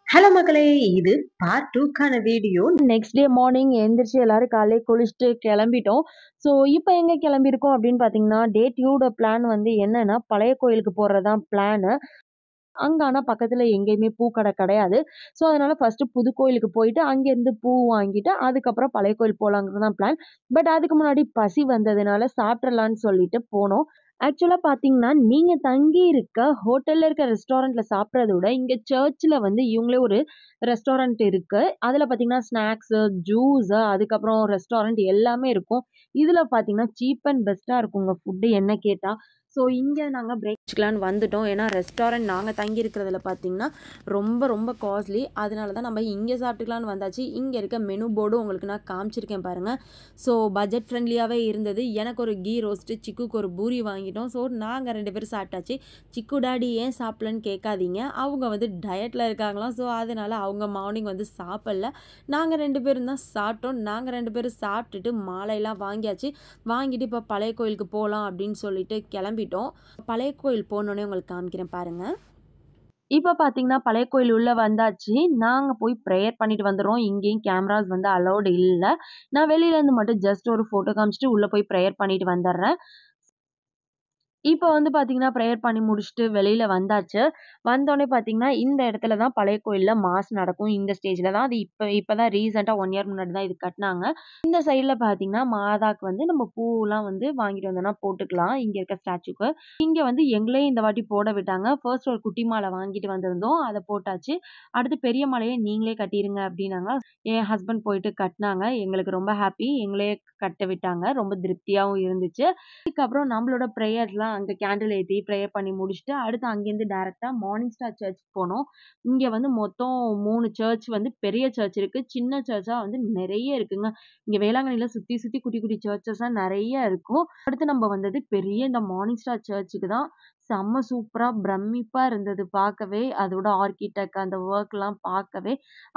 Hello மக்களே! இது part 2க்கான வீடியோ. நெக்ஸ்ட் டே மார்னிங் எந்திரிச்சு எல்லாரும் காலையிலே குளிச்சுட்டு கிளம்பிட்டோம். ஸோ இப்போ எங்க கிளம்பியிருக்கோம் அப்படின்னு பார்த்தீங்கன்னா, டே 2வோட பிளான் வந்து என்னன்னா, பழைய கோயிலுக்கு போறது தான் பிளானு. அங்க ஆனா பக்கத்துல எங்கேயுமே பூக்கடை கிடையாது. ஸோ அதனால ஃபர்ஸ்ட்டு புது கோயிலுக்கு போயிட்டு, அங்கேருந்து பூ வாங்கிட்டு, அதுக்கப்புறம் பழைய கோயில் போலாங்கிறது தான் பிளான். பட் அதுக்கு முன்னாடி பசி வந்ததுனால சாப்பிட்றலான்னு சொல்லிட்டு போனோம். ஆக்சுவலா பார்த்தீங்கன்னா, நீங்க தங்கி இருக்க ஹோட்டல்ல இருக்க ரெஸ்டாரண்ட்ல சாப்பிடுறத விட, இங்க சர்ச்ல வந்து இவங்களே ஒரு ரெஸ்டாரண்ட் இருக்கு. அதுல பார்த்தீங்கன்னா, ஸ்நாக்ஸு, ஜூஸு அதுக்கப்புறம் ரெஸ்டாரண்ட் எல்லாமே இருக்கும். இதுல பார்த்தீங்கன்னா, சீப் அண்ட் பெஸ்ட்டா இருக்குங்க ஃபுட்டு என்ன கேட்டா. ஸோ இங்க நாங்க பிரேக்ஃபாஸ்ட்லான்னு வந்துட்டோம். ஏன்னா ரெஸ்டாரண்ட் நாங்க தங்கி இருக்கிறதுல பார்த்தீங்கன்னா, ரொம்ப ரொம்ப காஸ்ட்லி. அதனால தான் நம்ம இங்க சாப்பிட்டுக்கலான்னு வந்தாச்சு. இங்க இருக்க மெனு போர்டும் உங்களுக்கு நான் காமிச்சிருக்கேன் பாருங்க. ஸோ பட்ஜெட் ஃப்ரெண்ட்லியாவே இருந்தது. எனக்கு ஒரு கீ ரோஸ்ட்டு, சிக்குக்கு ஒரு பூரி வாங்கிட்டோம். ஸோ நாங்க 2 பேரும் சாப்பிட்டாச்சு. சிக்கு டாடி ஏன் சாப்பிடலன்னு கேட்காதீங்க. அவங்க வந்து டயட்ல இருக்காங்களாம். ஸோ அதனால அவங்க மார்னிங் வந்து சாப்பிடல. நாங்க 2 பேரும் தான் சாப்பிட்டோம். நாங்க 2 பேரும் சாப்பிட்டுட்டு மாலையெல்லாம் வாங்கியாச்சு. வாங்கிட்டு இப்போ பழைய கோயிலுக்கு போகலாம் அப்படின்னு சொல்லிட்டு கிளம்பிட்டோம். பழைய கோயில் போனோடனே உங்களுக்கு காமிக்கிறேன் பாருங்க. இப்போ பார்த்தீங்கன்னா, பழைய கோயில் உள்ள வந்தாச்சு. நாங்க போய் ப்ரேயர் பண்ணிட்டு வந்துர்றோம். இங்கேயும் கேமராஸ் வந்து அலவுட் இல்ல. நான் வெளியிலேருந்து மட்டும் ஜஸ்ட் ஒரு ஃபோட்டோ காமிச்சுட்டு உள்ள போய் ப்ரேயர் பண்ணிட்டு வந்துர்றேன். இப்போ வந்து பார்த்தீங்கன்னா, ப்ரேயர் பண்ணி முடிச்சுட்டு வெளியில வந்தாச்சு. வந்தோனே பார்த்தீங்கன்னா, இந்த இடத்துல தான் பழைய கோயில்ல மாஸ் நடக்கும். இந்த ஸ்டேஜ்ல தான். அது இப்ப தான் ரீசென்ட்டா 1 இயர் முன்னாடி தான் இது கட்டுனாங்க. இந்த சைடுல பார்த்தீங்கன்னா, மாதாக்கு வந்து நம்ம பூலாம் வந்து வாங்கிட்டு வந்தோம்னா போட்டுக்கலாம். இங்க இருக்க ஸ்டாச்சுக்கு. இங்க வந்து எங்களையும் இந்த வாட்டி போட விட்டாங்க. ஃபர்ஸ்ட் ஒரு குட்டி மாலை வாங்கிட்டு வந்திருந்தோம். அத போட்டாச்சு. அடுத்து பெரிய மாலைய நீங்களே கட்டிருங்க அப்டின்னாங்க. என் ஹஸ்பண்ட் போயிட்டு கட்னாங்க. எங்களுக்கு ரொம்ப ஹாப்பி. எங்களையே கட்ட விட்டாங்க. ரொம்ப திருப்தியாவும் இருந்துச்சு. அதுக்கப்புறம் நம்மளோட ப்ரேயர்லாம் அங்க கேண்டில் ஏத்தி ப்ரேயர் பண்ணி முடிச்சுட்டு, அடுத்து அங்கேருந்து டைரக்ட்டா மார்னிங் ஸ்டார் சர்ச்சுக்கு போனோம். இங்க வந்து மொத்தம் 3 சர்ச் வந்து பெரிய சர்ச் இருக்கு. சின்ன சர்ச்சா வந்து நெறைய இருக்குங்க. இங்க வேளாங்கண்ணில சுத்தி சுத்தி குட்டி குட்டி சர்ச்சஸா நெறைய இருக்கும். அடுத்து நம்ம வந்தது பெரிய இந்த மார்னிங் ஸ்டார் சர்ச்சுக்கு தான். செம்ம சூப்பரா பிரமிப்பா இருந்தது பார்க்கவே. அதோட ஆர்க்கிடெக்ட் அந்த ஒர்க்லாம் பார்க்கவே.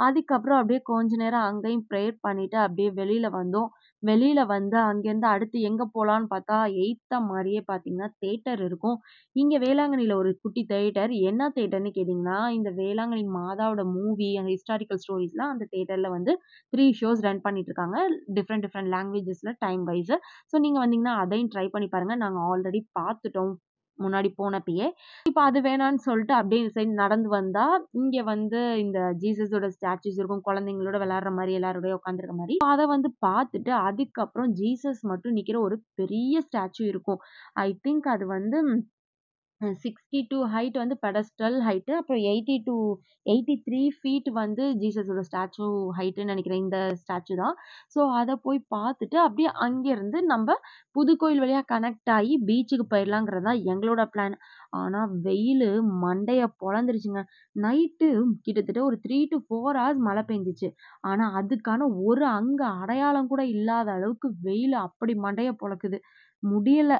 அதுக்கப்புறம் அப்படியே கொஞ்ச நேரம் அங்கேயும் ப்ரேயர் பண்ணிட்டு அப்படியே வெளியில வந்தோம். வெளியில வந்து அங்கேருந்து அடுத்து எங்க போலான்னு பார்த்தா, எய்த்த மாரியே பார்த்தீங்கன்னா, தியேட்டர் இருக்கும். இங்க வேளாங்கண்ணில ஒரு குட்டி தியேட்டர். என்ன தியேட்டர்ன்னு கேட்டீங்கன்னா, இந்த வேளாங்கண்ணி மாதாவோட மூவி, அந்த ஹிஸ்டாரிக்கல் ஸ்டோரீஸ்லாம் அந்த தியேட்டர்ல வந்து 3 ஷோஸ் ரன் பண்ணிட்டு இருக்காங்க. டிஃபரெண்ட் டிஃபரெண்ட் லாங்குவேஜஸ்ல டைம் வைஸ். ஸோ நீங்க வந்தீங்கன்னா, அதையும் ட்ரை பண்ணி பாருங்க. நாங்க ஆல்ரெடி பார்த்துட்டோம். முன்னாடி போனப்பயே. இப்ப அது வேணான்னு சொல்லிட்டு அப்படியே இந்த சைடு நடந்து வந்தா, இங்க வந்து இந்த ஜீசஸோட ஸ்டாச்சூஸ் இருக்கும். குழந்தைங்களோட விளையாடுற மாரி, எல்லாரோடயும் உட்காந்துருக்க மாரி. அத வந்து பார்த்துட்டு, அதுக்கப்புறம் ஜீசஸ் மட்டும் நிக்கிற ஒரு பெரிய ஸ்டாச்சு இருக்கும். ஐ திங்க் அது வந்து 62 ஹைட் வந்து பெடஸ்டல் ஹைட்டு. அப்புறம் 83 ஃபீட் வந்து ஜீசஸோட ஸ்டாச்சு ஹைட்டுன்னு நெனைக்கிறேன். இந்த ஸ்டாச்சு தான். ஸோ அத போய் பார்த்துட்டு, அப்படியே அங்கேருந்து நம்ப புதுக்கோயில் வழியா கனெக்ட் ஆயி பீச்சுக்கு போயிரலாங்கிறது தான் எங்களோட பிளான். ஆனா வெயிலு மண்டைய பொளந்துருச்சுங்க. நைட்டு கிட்டத்தட்ட ஒரு 3-4 ஹார்ஸ் மழை பெஞ்சுச்சு. ஆனா அதுக்கான ஒரு அங்க அடையாளம் கூட இல்லாத அளவுக்கு வெயிலு அப்படி மண்டைய பொளக்குது. முடியல.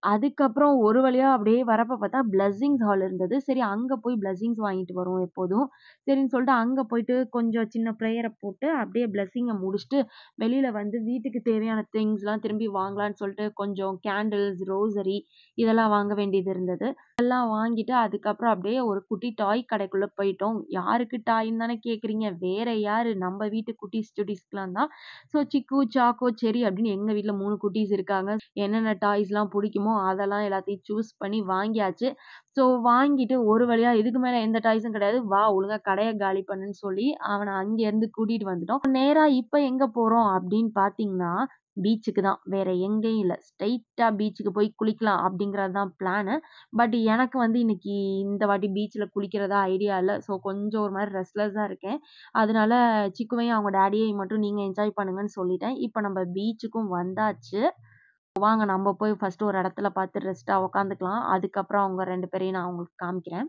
அதுக்கப்புறம் ஒரு வழியா அப்படியே வரப்ப பார்த்தா, பிளெஸ்ஸிங்ஸ் ஹால் இருந்தது. சரி அங்க போய் பிளெஸ்ஸிங்ஸ் வாங்கிட்டு வருவோம் எப்போதும். சரின்னு சொல்லிட்டு அங்க போயிட்டு கொஞ்சம் சின்ன ப்ரேயர போட்டு, அப்படியே பிளெஸ்ஸிங்க முடிச்சுட்டு, வெளியில வந்து வீட்டுக்கு தேவையான திங்ஸ்லாம் திரும்பி வாங்கலான்னு சொல்லிட்டு, கொஞ்சம் கேண்டில்ஸ், ரோசரி இதெல்லாம் வாங்க வேண்டியது இருந்தது. எல்லாம் வாங்கிட்டு, அதுக்கப்புறம் அப்படியே ஒரு குட்டி டாய் கடைக்குள்ள போயிட்டோம். யாருக்கு டாய்ன்னு தானே கேட்குறீங்க? வேற யாரு? நம்ம வீட்டு குட்டீஸ், சுட்டீஸ்க்குலாம் தான். ஸோ சிக்கு, சாக்கோ, செர்ரி அப்படின்னு எங்க வீட்ல 3 குட்டீஸ் இருக்காங்க. என்னென்ன டாய்ஸ்லாம் புடிக்குமோ, அதெல்லாம் எல்லாத்தையும் சூஸ் பண்ணி வாங்கியாச்சு. ஸோ வாங்கிட்டு ஒரு வழியா இதுக்கு மேல எந்த டாய்ஸும் கிடையாது. வா ஒழுங்கா கடைய காலி பண்ணுன்னு சொல்லி, அவன அங்கேருந்து கூட்டிட்டு வந்துட்டோம். நேரா இப்ப எங்க போறோம் அப்படின்னு பார்த்தீங்கன்னா, பீச்சுக்கு தான். வேற எங்கேயும் இல்ல. ஸ்ட்ரெய்ட்டா பீச்சுக்கு போய் குளிக்கலாம் அப்படிங்கிறது தான் பிளானு. பட் எனக்கு வந்து இன்னைக்கு இந்த வாட்டி பீச்ல குளிக்கிறதா ஐடியா இல்ல. ஸோ கொஞ்சம் ஒரு மாரி ரெஸ்ட்லெஸ்ஸா இருக்கேன். அதனால சிக்குவையும் அவங்க டாடியையும் மட்டும் நீங்க என்ஜாய் பண்ணுங்கன்னு சொல்லிட்டேன். இப்ப நம்ம பீச்சுக்கும் வந்தாச்சு. வாங்க நம்ம போய் ஃபர்ஸ்ட்டு ஒரு இடத்துல பார்த்து ரெஸ்ட்டா உட்காந்துக்கலாம். அதுக்கப்புறம் அவங்க 2 பேரையும் நான் உங்களுக்கு காமிக்கிறேன்.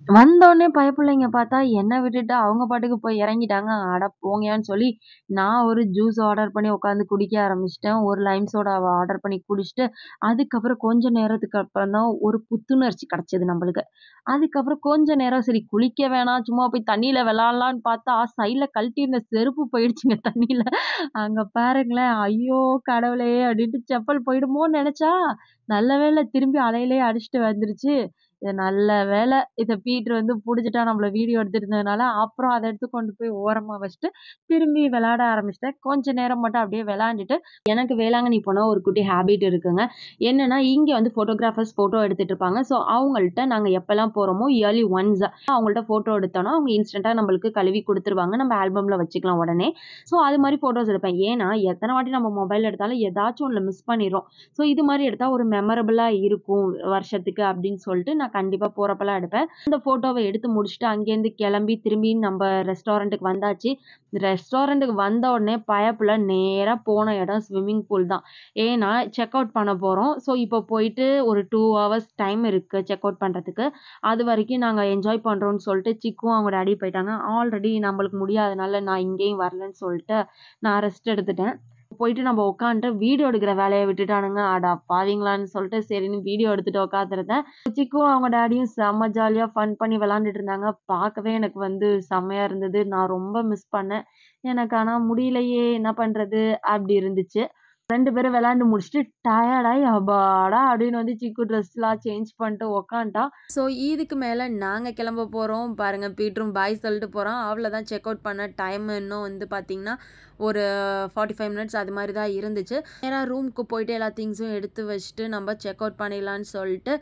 வந்தோனே பயப்புள்ளைங்க பார்த்தா, என்ன விட்டுட்டு அவங்க பாட்டுக்கு போய் இறங்கிட்டாங்க. அட போங்கயான்னு சொல்லி, நான் ஒரு ஜூஸ் ஆர்டர் பண்ணி உட்காந்து குடிக்க ஆரம்பிச்சுட்டேன். ஒரு லைம் சோடாவ ஆர்டர் பண்ணி குடிச்சுட்டு, அதுக்கப்புறம் கொஞ்ச நேரத்துக்கு அப்புறம் தான் ஒரு புத்துணர்ச்சி கிடைச்சது நம்பளுக்கு. அதுக்கப்புறம் கொஞ்ச நேரம் சரி குளிக்க வேணாம், சும்மா போய் தண்ணீல விளையாடலான்னு பார்த்தா, சைடுல கழட்டியிருந்த செருப்பு போயிடுச்சுங்க தண்ணீல. அங்க பாருங்களேன், ஐயோ கடவுளே! அப்படின்ட்டு செப்பல் போயிடுமோன்னு நெனச்சா, நல்ல வேளை திரும்பி அலையிலேயே அடிச்சுட்டு வந்துருச்சு. நல்ல வேளை இத பீட்டர் வந்து புடிச்சுட்டா நம்மள வீடியோ எடுத்துட்டு இருந்ததுனால, அப்புறம் அத எடுத்து கொண்டு போய் ஓரமா வச்சுட்டு, திரும்பி விளையாட ஆரம்பிச்சுட்டேன். கொஞ்ச நேரம் மட்டும் அப்படியே விளையாண்டுட்டு, எனக்கு வேளாங்கண்ணி போனா ஒரு குட்டி ஹேபிட் இருக்குங்க. என்னன்னா, இங்க வந்து ஃபோட்டோகிராஃபர்ஸ் ஃபோட்டோ எடுத்துட்டு இருப்பாங்க. ஸோ, அவங்கள்ட்ட நாங்க எப்பலாம் போறோமோ, இயர்லி ஒன்ஸ் அவங்கள்ட்ட ஃபோட்டோ எடுத்தோம்னா, அவங்க இன்ஸ்டன்ட்டா நம்மளுக்கு கழுவி குடுத்துருவாங்க. நம்ம ஆல்பம்ல வச்சுக்கலாம் உடனே. ஸோ, அது மாரி ஃபோட்டோஸ் எடுப்பேன். ஏன்னா, எத்தன வாட்டி நம்ம மொபைல் எடுத்தாலும் ஏதாச்சும் ஒண்ணுல மிஸ் பண்ணிர்றோம். ஸோ, இது மாரி எடுத்தா ஒரு மெமரபிளா இருக்கும் வருஷத்துக்கு அப்படின்னு சொல்லிட்டு, நான் கண்டிப்பா போறப்பலாம் எடுப்பேன். அந்த ஃபோட்டோவ எடுத்து முடிச்சுட்டு, அங்கேருந்து கிளம்பி திரும்பி நம்ப ரெஸ்டாரண்ட்டுக்கு வந்தாச்சு. ரெஸ்டாரண்ட்டுக்கு வந்த உடனே பயப்புள்ள நேரா போன இடம் ஸ்விம்மிங் பூல் தான். ஏன்னா, செக் அவுட் பண்ண போறோம். ஸோ, இப்போ போயிட்டு ஒரு 2 ஹவர்ஸ் டைம் இருக்கு செக் அவுட் பண்றதுக்கு. அதுவரைக்கும் நாங்க என்ஜாய் பண்றோம்ன்னு சொல்லிட்டு, சிக்கும் அவங்க டாடி போயிட்டாங்க. ஆல்ரெடி நம்மளுக்கு முடியாதனால நான் இங்கேயும் வரலன்னு சொல்லிட்டு, நான் ரெஸ்ட் எடுத்துட்டேன். போயிட்டு நம்ம உட்காந்துட்டு வீடியோ எடுக்கிற வேலைய விட்டுட்டானுங்க. அட பாவிங்களான்னு சொல்லிட்டு சரின்னு வீடியோ எடுத்துட்டு உட்காந்துருந்தேன். சிக்கும் அவங்க டாடியும் செம்ம ஜாலியா ஃபன் பண்ணி விளையாண்டுட்டு இருந்தாங்க. பார்க்கவே எனக்கு வந்து செம்மையா இருந்தது. நான் ரொம்ப மிஸ் பண்ணேன். எனக்கு ஆனா முடியலையே! என்ன பண்றது? அப்படி இருந்துச்சு. 2 பேரும் விளையாண்டு முடிச்சுட்டு டயர்ட் ஆயி அப்பாடா! அப்படின்னு வந்து சிக்கு ட்ரெஸ்லாம் சேஞ்ச் பண்ணிட்டு உக்காந்துட்டான். ஸோ இதுக்கு மேல நாங்க கிளம்ப போறோம். பாருங்க பீட்டரும் பாய் சொல்லிட்டு போறான். அவ்வளோதான் செக் அவுட் பண்ண டைம் இன்னும் வந்து பார்த்தீங்கன்னா, ஒரு 45 மினிட்ஸ் அது மாரி தான் இருந்துச்சு. நேரா ரூமுக்கு போயிட்டு எல்லா திங்ஸும் எடுத்து வச்சுட்டு நம்ம செக் அவுட் பண்ணிடலான்னு சொல்லிட்டு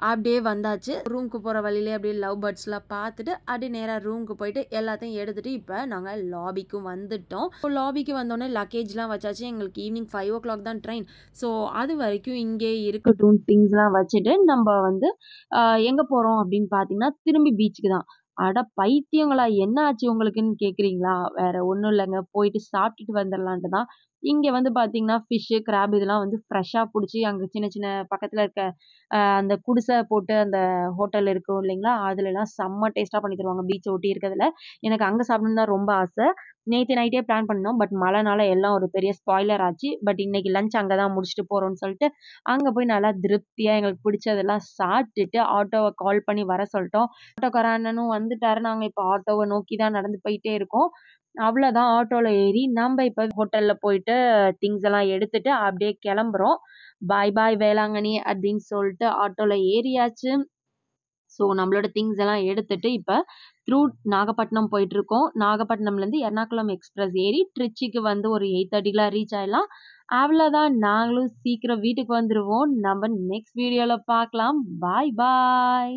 அப்படியே வந்தாச்சு. ரூமுக்கு போற வழியிலே அப்படியே லவ் பேர்ட்ஸ்லாம் பார்த்துட்டு அப்படியே நேரா ரூமுக்கு போயிட்டு எல்லாத்தையும் எடுத்துட்டு இப்போ நாங்க லாபிக்கு வந்துட்டோம். லாபிக்கு வந்தோடனே லக்கேஜ்லாம் வச்சாச்சு. எங்களுக்கு ஈவினிங் 5:00 தான் ட்ரெயின். ஸோ அது வரைக்கும் இங்கே இருக்கட்டும் திங்ஸ்லாம் வச்சுட்டு நம்ம வந்து எங்க போறோம் அப்படின்னு பார்த்தீங்கன்னா, திரும்பி பீச்சுக்கு தான். அட பைத்தியங்களா! என்ன ஆச்சு உங்களுக்குன்னு கேட்குறீங்களா? வேற ஒண்ணும் இல்லங்க. போயிட்டு சாப்பிட்டுட்டு வந்துரலான்ட்டு தான். இங்க வந்து பார்த்தீங்கன்னா, ஃபிஷ்ஷு, கிராப் இதெல்லாம் வந்து ஃப்ரெஷ்ஷா புடிச்சு அங்க சின்ன சின்ன பக்கத்துல இருக்க அந்த குடிசை போட்டு அந்த ஹோட்டல் இருக்கும் இல்லைங்களா? அதுலலாம் செம்ம டேஸ்ட்டா பண்ணி தருவாங்க. பீச்ச ஒட்டி இருக்கதுல. எனக்கு அங்க சாப்பிடணும்னு தான் ரொம்ப ஆசை. நேத்து நைட்டே பிளான் பண்ணோம். பட் மழைனால எல்லாம் ஒரு பெரிய ஸ்பாய்லர் ஆச்சு. பட் இன்னைக்கு லஞ்ச் அங்க தான் முடிச்சுட்டு போறோம்ன்னு சொல்லிட்டு, அங்க போய் நல்லா திருப்தியா எங்களுக்கு பிடிச்சதெல்லாம் சாப்ட்டுட்டு, ஆட்டோவ கால் பண்ணி வர சொல்ட்டோம். ஆட்டோக்கார அண்ணனும் வந்துட்டாரு. நாங்க இப்ப ஆட்டோவ நோக்கி தான் நடந்து போயிட்டே இருக்கோம். அவ்வளோதான் ஆட்டோல ஏறி நம்ப இப்ப ஹோட்டல்ல போயிட்டு திங்ஸ் எல்லாம் எடுத்துட்டு அப்படியே கிளம்புறோம். பாய் பாய் வேளாங்கண்ணி அப்படின்னு சொல்லிட்டு ஆட்டோல ஏறியாச்சு. ஸோ நம்மளோட திங்ஸ் எல்லாம் எடுத்துட்டு இப்ப த்ரூ நாகப்பட்டினம் போயிட்டுருக்கோம். நாகப்பட்டினம்லேருந்து எர்ணாகுளம் எக்ஸ்பிரஸ் ஏறி ட்ரிச்சிக்கு வந்து ஒரு 8:30க்குலாம் ரீச் ஆயிடலாம். அவ்வளோதான் நாங்களும் சீக்கிரம் வீட்டுக்கு வந்துருவோம். நம்ம நெக்ஸ்ட் வீடியோல பார்க்கலாம். பாய் பாய்.